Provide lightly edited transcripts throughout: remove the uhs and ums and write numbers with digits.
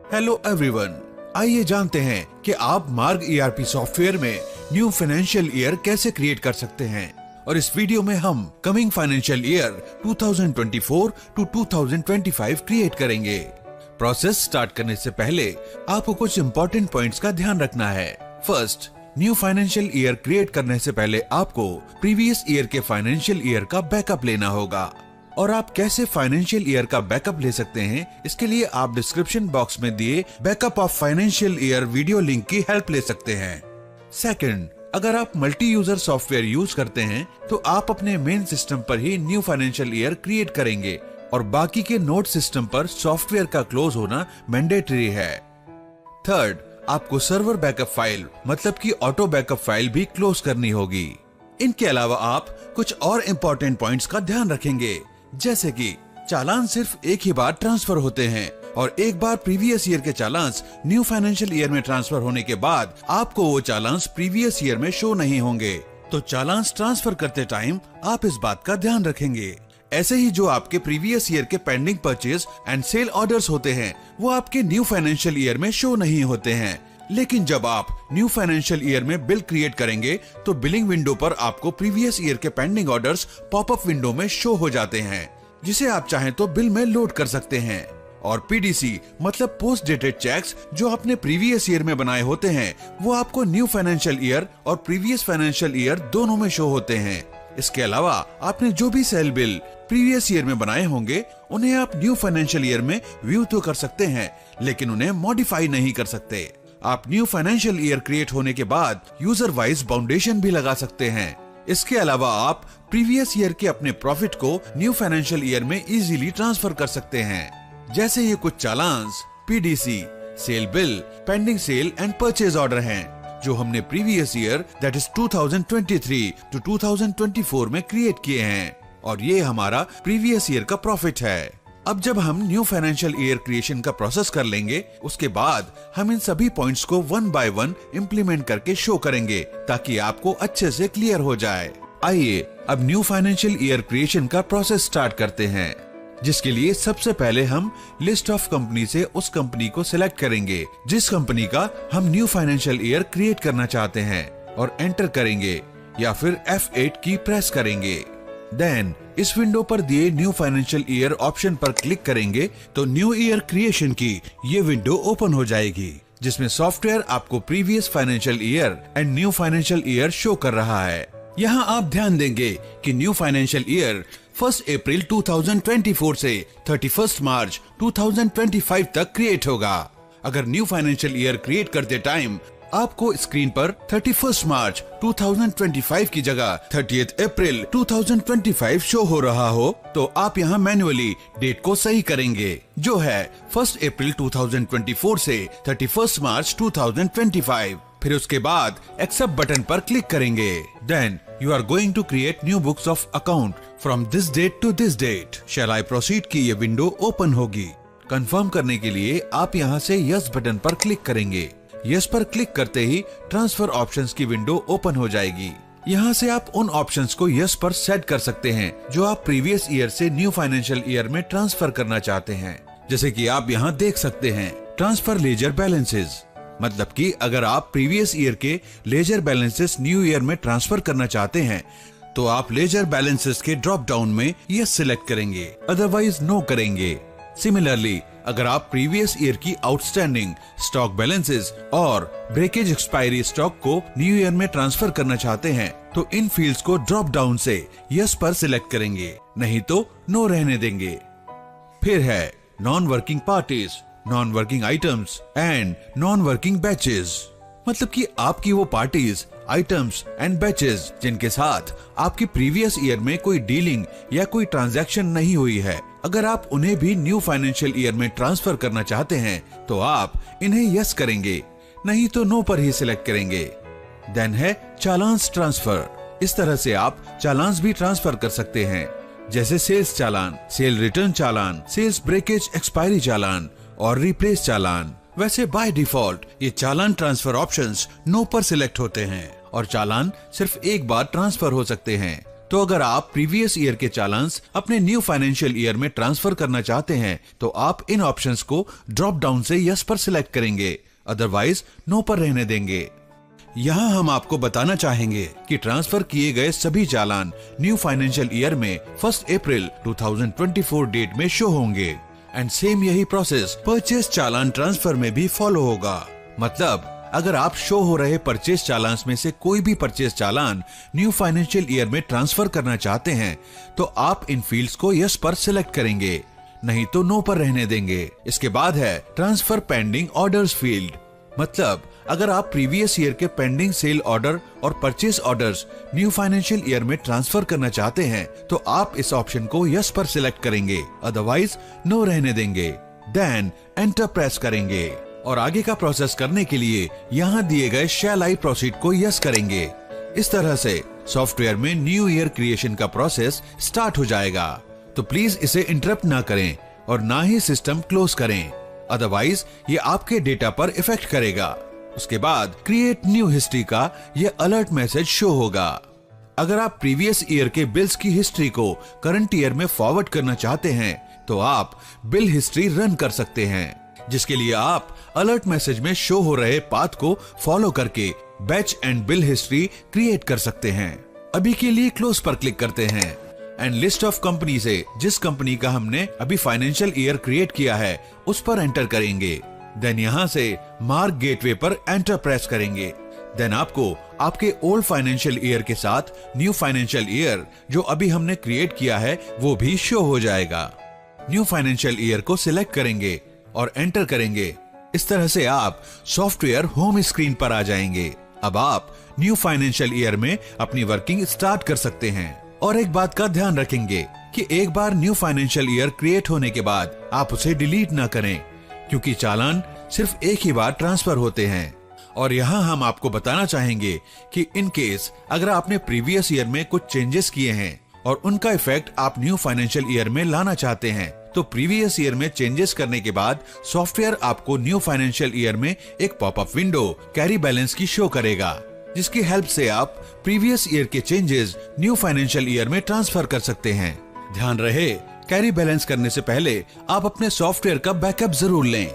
Hello everyone, आइए जानते हैं कि आप मार्ग ERP सॉफ्टवेयर में न्यू फाइनेंशियल ईयर कैसे क्रिएट कर सकते हैं। और इस वीडियो में हम coming financial year 2024 to 2025 create करेंगे। प्रोसेस स्टार्ट करने से पहले आपको कुछ इम्पोर्टेंट पॉइंट्स का ध्यान रखना है। First, new financial year create करने से पहले आपको प्रीवियस ईयर के फाइनेंशियल ईयर का बैकअप लेना होगा। और आप कैसे फाइनेंशियल ईयर का बैकअप ले सकते हैं, इसके लिए आप डिस्क्रिप्शन बॉक्स में दिए backup of financial year video link की हेल्प ले सकते हैं। सेकंड, अगर आप मल्टी यूजर सॉफ्टवेयर यूज करते हैं तो आप अपने मेन सिस्टम पर ही न्यू फाइनेंशियल ईयर क्रिएट करेंगे और बाकी के नोड सिस्टम पर सॉफ्टवेयर का क्लोज होना मैंडेटरी है। थर्ड, आपको सर्वर बैकअप फाइल मतलब कि ऑटो बैकअप फाइल भी क्लोज करनी होगी। इनके अलावा आप कुछ और इम्पोर्टेंट पॉइंट्स का ध्यान रखेंगे, जैसे कि चालान सिर्फ एक ही बार ट्रांसफर होते हैं और एक बार प्रीवियस ईयर के चालान न्यू फाइनेंशियल ईयर में ट्रांसफर होने के बाद आपको वो चालान प्रीवियस ईयर में शो नहीं होंगे। तो चालान ट्रांसफर करते टाइम आप इस बात का ध्यान रखेंगे। ऐसे ही जो आपके प्रीवियस ईयर के pending purchase and sale orders होते हैं वो आपके न्यू फाइनेंशियल ईयर में शो नहीं होते हैं। लेकिन जब आप न्यू फाइनेंशियल ईयर में बिल क्रिएट करेंगे तो बिलिंग विंडो पर आपको प्रीवियस ईयर के पेंडिंग ऑर्डर्स पॉपअप विंडो में शो हो जाते हैं, जिसे आप चाहें तो बिल में लोड कर सकते हैं। और PDC मतलब पोस्ट डेटेड चेक्स जो आपने प्रीवियस ईयर में बनाए होते हैं वो आपको न्यू फाइनेंशियल ईयर और प्रीवियस फाइनेंशियल ईयर दोनों में शो होते हैं। इसके अलावा आपने जो भी सेल बिल प्रीवियस ईयर में बनाए होंगे उन्हें आप न्यू फाइनेंशियल ईयर में व्यू तो कर सकते हैं, लेकिन उन्हें मॉडिफाई नहीं कर सकते। आप न्यू फाइनेंशियल ईयर क्रिएट होने के बाद यूजर वाइज बाउंडेशन भी लगा सकते हैं। इसके अलावा आप प्रीवियस ईयर के अपने प्रॉफिट को न्यू फाइनेंशियल ईयर में इजीली ट्रांसफर कर सकते हैं। जैसे ये कुछ challans, PDC, sale bill, pending sale and purchase order हैं, जो हमने previous year that is 2023 to 2024 में क्रिएट किए हैं और ये हमारा प्रीवियस ईयर का प्रॉफिट है। अब जब हम न्यू फाइनेंशियल ईयर क्रिएशन का प्रोसेस कर लेंगे, उसके बाद हम इन सभी पॉइंट्स को वन बाय वन इम्प्लीमेंट करके शो करेंगे ताकि आपको अच्छे से क्लियर हो जाए। आइए अब न्यू फाइनेंशियल ईयर क्रिएशन का प्रोसेस स्टार्ट करते हैं, जिसके लिए सबसे पहले हम लिस्ट ऑफ कंपनी से उस कंपनी को सिलेक्ट करेंगे जिस कंपनी का हम न्यू फाइनेंशियल ईयर क्रिएट करना चाहते हैं और एंटर करेंगे या फिर F8 की प्रेस करेंगे। देन इस विंडो पर दिए न्यू फाइनेंशियल ईयर ऑप्शन पर क्लिक करेंगे तो न्यू ईयर क्रिएशन की ये विंडो ओपन हो जाएगी, जिसमें सॉफ्टवेयर आपको previous financial year and new financial year show कर रहा है। यहाँ आप ध्यान देंगे कि न्यू फाइनेंशियल ईयर 1 अप्रैल 2024 से 31 मार्च 2025 तक क्रिएट होगा। अगर न्यू फाइनेंशियल ईयर क्रिएट करते टाइम आपको स्क्रीन पर 31 मार्च 2025 की जगह 30 अप्रैल 2025 शो हो रहा हो तो आप यहाँ मैन्युअली डेट को सही करेंगे, जो है 1 अप्रैल 2024 से 31 मार्च 2025। फिर उसके बाद एक्सेप्ट बटन पर क्लिक करेंगे। Then you are going to create new books of account from this date to this date. Shall I proceed की ये विंडो ओपन होगी। कंफर्म करने के लिए आप यहाँ से यस बटन पर क्लिक करेंगे। यस पर क्लिक करते ही ट्रांसफर ऑप्शंस की विंडो ओपन हो जाएगी। यहाँ से आप उन ऑप्शंस को यस पर सेट कर सकते हैं जो आप प्रीवियस ईयर से न्यू फाइनेंशियल ईयर में ट्रांसफर करना चाहते हैं। जैसे कि आप यहाँ देख सकते हैं, ट्रांसफर लेजर बैलेंसेस, मतलब कि अगर आप प्रीवियस ईयर के लेजर बैलेंसेस न्यू ईयर में ट्रांसफर करना चाहते हैं तो आप लेजर बैलेंसेस के ड्रॉप डाउन में यस सिलेक्ट करेंगे, अदरवाइज नो करेंगे। सिमिलरली अगर आप प्रीवियस ईयर की आउटस्टैंडिंग स्टॉक बैलेंसेस और ब्रेकेज एक्सपायरी स्टॉक को न्यू ईयर में ट्रांसफर करना चाहते हैं तो इन फील्ड्स को ड्रॉप डाउन से यस पर सिलेक्ट करेंगे, नहीं तो नो रहने देंगे। फिर है non working parties, non working items and non working batches, मतलब कि आपकी वो पार्टीज, आइटम्स एंड बैचेस जिनके साथ आपकी प्रीवियस ईयर में कोई डीलिंग या कोई ट्रांजैक्शन नहीं हुई है, अगर आप उन्हें भी न्यू फाइनेंशियल ईयर में ट्रांसफर करना चाहते हैं तो आप इन्हें यस करेंगे, नहीं तो नो पर ही सिलेक्ट करेंगे। देन है चालान्स ट्रांसफर। इस तरह से आप चालान्स भी ट्रांसफर कर सकते हैं, जैसे सेल्स चालान, सेल रिटर्न चालान, सेल्स ब्रेकेज एक्सपायरी चालान और रिप्लेस चालान। वैसे बाय डिफॉल्ट ये चालान ट्रांसफर ऑप्शंस नो पर सिलेक्ट होते हैं और चालान सिर्फ एक बार ट्रांसफर हो सकते हैं। तो अगर आप प्रीवियस ईयर के चालान्स अपने न्यू फाइनेंशियल ईयर में ट्रांसफर करना चाहते हैं तो आप इन ऑप्शंस को ड्रॉप डाउन से यस पर सिलेक्ट करेंगे, अदरवाइज नो पर रहने देंगे। यहाँ हम आपको बताना चाहेंगे कि ट्रांसफर किए गए सभी चालान न्यू फाइनेंशियल ईयर में 1 अप्रैल 2024 डेट में शो होंगे एंड सेम यही प्रोसेस परचेस चालान ट्रांसफर में भी फॉलो होगा। मतलब अगर आप शो हो रहे परचेस चालान में से कोई भी परचेस चालान न्यू फाइनेंशियल ईयर में ट्रांसफर करना चाहते हैं तो आप इन फील्ड्स को यस पर सिलेक्ट करेंगे, नहीं तो नो पर रहने देंगे। इसके बाद है ट्रांसफर पेंडिंग ऑर्डर्स फील्ड। मतलब अगर आप प्रीवियस ईयर के पेंडिंग सेल ऑर्डर और purchase orders new financial year में ट्रांसफर करना चाहते हैं तो आप इस ऑप्शन को यस पर सिलेक्ट करेंगे, अदरवाइज नो रहने देंगे। देन एंटर प्रेस करेंगे और आगे का प्रोसेस करने के लिए यहाँ दिए गए शैल आई प्रोसीड को यस करेंगे। इस तरह से सॉफ्टवेयर में न्यू ईयर क्रिएशन का प्रोसेस स्टार्ट हो जाएगा। तो प्लीज इसे इंटरप्ट ना करें और ना ही सिस्टम क्लोज करें, अदरवाइज ये आपके डेटा पर इफेक्ट करेगा। उसके बाद क्रिएट न्यू हिस्ट्री का ये अलर्ट मैसेज शो होगा। अगर आप प्रीवियस ईयर के बिल्स की हिस्ट्री को करंट ईयर में फॉरवर्ड करना चाहते हैं तो आप बिल हिस्ट्री रन कर सकते हैं, जिसके लिए आप अलर्ट मैसेज में शो हो रहे पाथ को फॉलो करके batch and bill history create कर सकते हैं। अभी के लिए क्लोज पर क्लिक करते हैं एंड लिस्ट ऑफ कंपनी से जिस कंपनी का हमने अभी फाइनेंशियल ईयर क्रिएट किया है उस पर एंटर करेंगे। देन यहाँ से मार्क गेटवे पर एंटर प्रेस करेंगे। देन आपको आपके ओल्ड फाइनेंशियल ईयर के साथ न्यू फाइनेंशियल ईयर जो अभी हमने क्रिएट किया है वो भी शो हो जाएगा। न्यू फाइनेंशियल ईयर को सिलेक्ट करेंगे और एंटर करेंगे। इस तरह से आप सॉफ्टवेयर होम स्क्रीन पर आ जाएंगे। अब आप न्यू फाइनेंशियल ईयर में अपनी वर्किंग स्टार्ट कर सकते हैं। और एक बात का ध्यान रखेंगे कि एक बार न्यू फाइनेंशियल ईयर क्रिएट होने के बाद आप उसे डिलीट ना करें, क्योंकि चालान सिर्फ एक ही बार ट्रांसफर होते हैं। और यहाँ हम आपको बताना चाहेंगे कि इन केस अगर आपने प्रीवियस ईयर में कुछ चेंजेस किए हैं और उनका इफेक्ट आप न्यू फाइनेंशियल ईयर में लाना चाहते हैं तो प्रीवियस ईयर में चेंजेस करने के बाद सॉफ्टवेयर आपको न्यू फाइनेंशियल ईयर में एक पॉपअप विंडो कैरी बैलेंस की शो करेगा, जिसकी हेल्प से आप प्रीवियस ईयर के चेंजेस न्यू फाइनेंशियल ईयर में ट्रांसफर कर सकते हैं। ध्यान रहे, कैरी बैलेंस करने से पहले आप अपने सॉफ्टवेयर का बैकअप जरूर लें।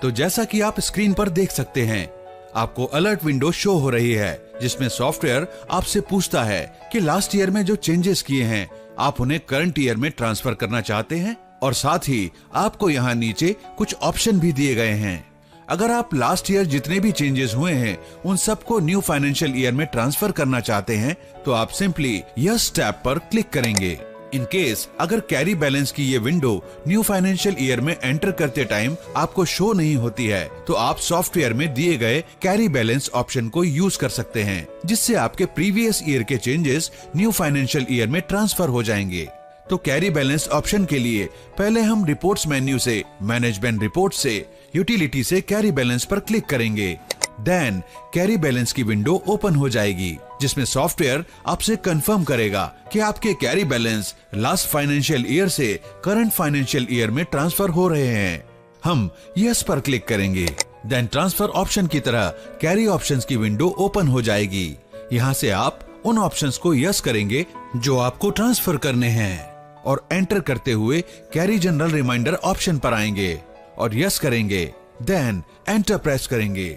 तो जैसा कि आप स्क्रीन पर देख सकते हैं, आपको अलर्ट विंडो शो हो रही है जिसमें सॉफ्टवेयर आपसे पूछता है कि लास्ट ईयर में जो चेंजेस किए हैं आप उन्हें करंट ईयर में ट्रांसफर करना चाहते हैं, और साथ ही आपको यहाँ नीचे कुछ ऑप्शन भी दिए गए हैं। अगर आप लास्ट ईयर जितने भी चेंजेस हुए हैं उन सबको न्यू फाइनेंशियल ईयर में ट्रांसफर करना चाहते हैं तो आप सिंपली यस टैब पर क्लिक करेंगे। इन केस अगर कैरी बैलेंस की ये विंडो न्यू फाइनेंशियल ईयर में एंटर करते टाइम आपको शो नहीं होती है तो आप सॉफ्टवेयर में दिए गए कैरी बैलेंस ऑप्शन को यूज कर सकते हैं, जिससे आपके प्रीवियस ईयर के चेंजेस न्यू फाइनेंशियल ईयर में ट्रांसफर हो जाएंगे। तो कैरी बैलेंस ऑप्शन के लिए पहले हम रिपोर्ट्स मेन्यू से मैनेजमेंट रिपोर्ट से यूटिलिटी से कैरी बैलेंस पर क्लिक करेंगे। देन कैरी बैलेंस की विंडो ओपन हो जाएगी जिसमें सॉफ्टवेयर आपसे कंफर्म करेगा कि आपके carry balance last financial year से करंट फाइनेंशियल ईयर में ट्रांसफर हो रहे हैं। हम यस पर क्लिक करेंगे। देन ट्रांसफर ऑप्शन की तरह कैरी ऑप्शंस की विंडो ओपन हो जाएगी। यहाँ से आप उन ऑप्शंस को यस करेंगे जो आपको ट्रांसफर करने हैं और एंटर करते हुए कैरी जनरल रिमाइंडर ऑप्शन पर आएंगे और यस करेंगे। देन एंटर प्रेस करेंगे।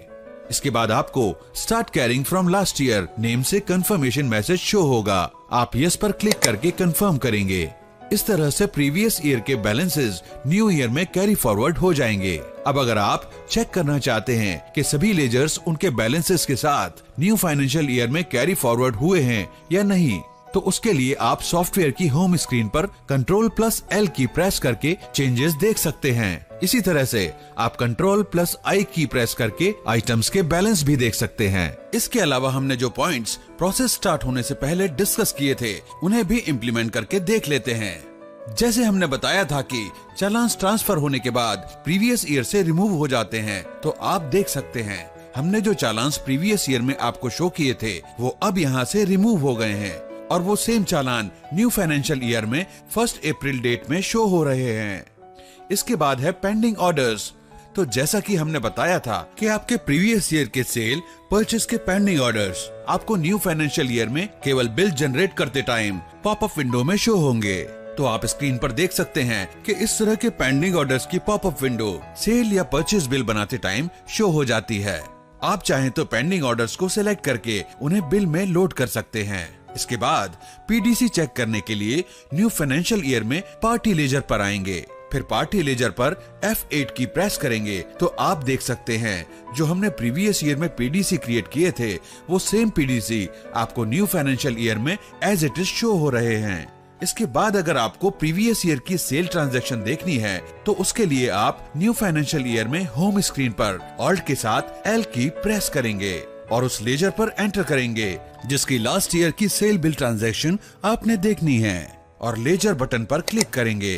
इसके बाद आपको start carrying from last year name से कंफर्मेशन मैसेज शो होगा। आप यस पर क्लिक करके कंफर्म करेंगे। इस तरह से प्रीवियस ईयर के बैलेंसेस न्यू ईयर में कैरी फॉरवर्ड हो जाएंगे। अब अगर आप चेक करना चाहते हैं कि सभी लेजर्स उनके बैलेंसेस के साथ न्यू फाइनेंशियल ईयर में कैरी फॉरवर्ड हुए हैं या नहीं, तो उसके लिए आप सॉफ्टवेयर की होम स्क्रीन पर Ctrl+L की प्रेस करके चेंजेस देख सकते हैं। इसी तरह से आप Ctrl+I की प्रेस करके आइटम्स के बैलेंस भी देख सकते हैं। इसके अलावा हमने जो पॉइंट्स प्रोसेस स्टार्ट होने से पहले डिस्कस किए थे उन्हें भी इम्प्लीमेंट करके देख लेते हैं। जैसे हमने बताया था कि चालान ट्रांसफर होने के बाद प्रीवियस ईयर से रिमूव हो जाते हैं, तो आप देख सकते हैं हमने जो चालान प्रीवियस ईयर में आपको शो किए थे वो अब यहाँ से रिमूव हो गए हैं और वो सेम चालान न्यू फाइनेंशियल ईयर में 1 अप्रैल डेट में शो हो रहे हैं। इसके बाद है पेंडिंग ऑर्डर्स। तो जैसा कि हमने बताया था कि आपके प्रीवियस ईयर के सेल परचेस के पेंडिंग ऑर्डर्स आपको न्यू फाइनेंशियल ईयर में केवल बिल जनरेट करते टाइम पॉपअप विंडो में शो होंगे। तो आप स्क्रीन पर देख सकते हैं कि इस तरह के पेंडिंग ऑर्डर्स की पॉपअप विंडो सेल या परचेस बिल बनाते टाइम शो हो जाती है। आप चाहें तो पेंडिंग ऑर्डर्स को सिलेक्ट करके उन्हें बिल में लोड कर सकते हैं। इसके बाद पीडीसी चेक करने के लिए न्यू फाइनेंशियल ईयर में पार्टी लेजर पर आएंगे। फिर पार्टी लेजर पर F8 की प्रेस करेंगे तो आप देख सकते हैं जो हमने प्रीवियस ईयर में पीडीसी क्रिएट किए थे वो सेम पीडीसी आपको न्यू फाइनेंशियल ईयर में एज इट इज शो हो रहे हैं। इसके बाद अगर आपको प्रीवियस ईयर की सेल ट्रांजैक्शन देखनी है तो उसके लिए आप न्यू फाइनेंशियल ईयर में होम स्क्रीन पर ऑल्ट के साथ L की प्रेस करेंगे और उस लेजर पर एंटर करेंगे जिसकी लास्ट ईयर की सेल बिल ट्रांजैक्शन आपने देखनी है और लेजर बटन पर क्लिक करेंगे।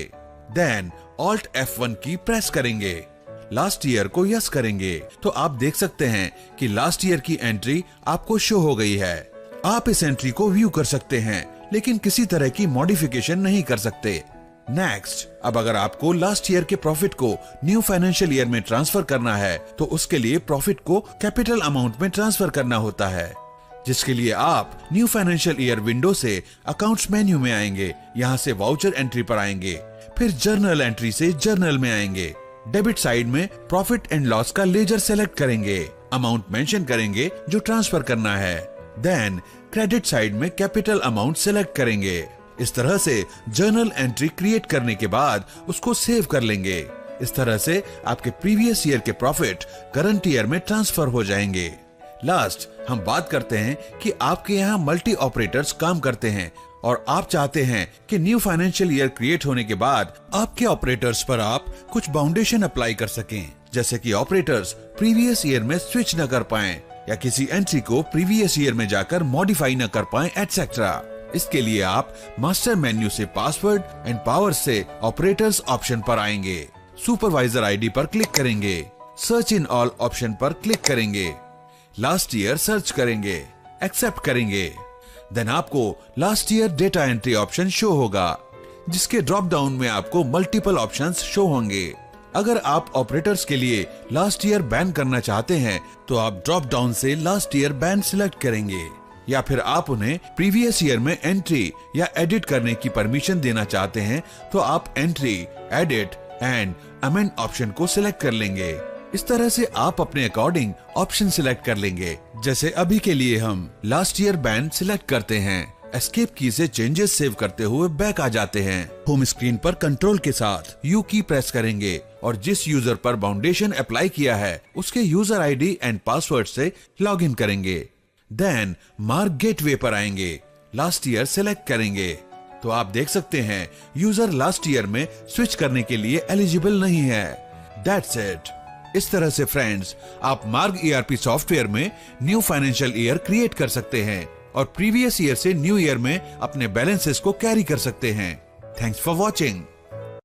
देन ऑल्ट F1 की प्रेस करेंगे, लास्ट ईयर को यस करेंगे तो आप देख सकते हैं कि लास्ट ईयर की एंट्री आपको शो हो गई है। आप इस एंट्री को व्यू कर सकते हैं लेकिन किसी तरह की मॉडिफिकेशन नहीं कर सकते। नेक्स्ट, अब अगर आपको लास्ट ईयर के प्रॉफिट को न्यू फाइनेंशियल ईयर में ट्रांसफर करना है तो उसके लिए प्रॉफिट को कैपिटल अमाउंट में ट्रांसफर करना होता है, जिसके लिए आप न्यू फाइनेंशियल ईयर विंडो से अकाउंट्स मेन्यू में आएंगे, यहाँ से वाउचर एंट्री पर आएंगे, फिर जर्नल एंट्री से जर्नल में आएंगे। डेबिट साइड में प्रॉफिट एंड लॉस का लेजर सेलेक्ट करेंगे, अमाउंट मेंशन करेंगे जो ट्रांसफर करना है। देन क्रेडिट साइड में कैपिटल अमाउंट सेलेक्ट करेंगे। इस तरह से जर्नल एंट्री क्रिएट करने के बाद उसको सेव कर लेंगे। इस तरह से आपके प्रीवियस ईयर के प्रॉफिट करंट ईयर में ट्रांसफर हो जाएंगे। लास्ट, हम बात करते हैं कि आपके यहाँ मल्टी ऑपरेटर्स काम करते हैं और आप चाहते हैं कि न्यू फाइनेंशियल ईयर क्रिएट होने के बाद आपके ऑपरेटर्स पर आप कुछ बाउंडेशन अप्लाई कर सकें, जैसे कि ऑपरेटर्स प्रीवियस ईयर में स्विच न कर पाएं या किसी एंट्री को प्रीवियस ईयर में जाकर मॉडिफाई न कर पाएं एटसेट्रा। इसके लिए आप मास्टर मेन्यू से पासवर्ड एंड पावर से ऑपरेटर्स ऑप्शन पर आएंगे, सुपरवाइजर आईडी पर क्लिक करेंगे, सर्च इन ऑल ऑप्शन पर क्लिक करेंगे, लास्ट ईयर सर्च करेंगे, एक्सेप्ट करेंगे। देन आपको last year data entry option show होगा जिसके ड्रॉप डाउन में आपको मल्टीपल ऑप्शंस शो होंगे। अगर आप ऑपरेटर्स के लिए लास्ट ईयर बैन करना चाहते हैं तो आप ड्रॉप डाउन से लास्ट ईयर बैन सिलेक्ट करेंगे, या फिर आप उन्हें प्रीवियस ईयर में एंट्री या एडिट करने की परमिशन देना चाहते हैं तो आप entry, edit and amend option को सिलेक्ट कर लेंगे। इस तरह से आप अपने अकॉर्डिंग ऑप्शन सिलेक्ट कर लेंगे। जैसे अभी के लिए हम लास्ट ईयर बैन सिलेक्ट करते हैं, एस्केप की से चेंजेस सेव करते हुए बैक आ जाते हैं। होम स्क्रीन पर कंट्रोल के साथ यू की प्रेस करेंगे और जिस यूजर पर बाउंडेशन अप्लाई किया है उसके यूजर आईडी एंड पासवर्ड से लॉग इन करेंगे। देन मार्क गेटवे पर आएंगे, लास्ट ईयर सेलेक्ट करेंगे तो आप देख सकते हैं यूजर लास्ट ईयर में स्विच करने के लिए एलिजिबल नहीं है। That's it. इस तरह से फ्रेंड्स, आप मार्ग ईआरपी सॉफ्टवेयर में न्यू फाइनेंशियल ईयर क्रिएट कर सकते हैं और प्रीवियस ईयर से न्यू ईयर में अपने बैलेंसेस को कैरी कर सकते हैं। Thanks for watching.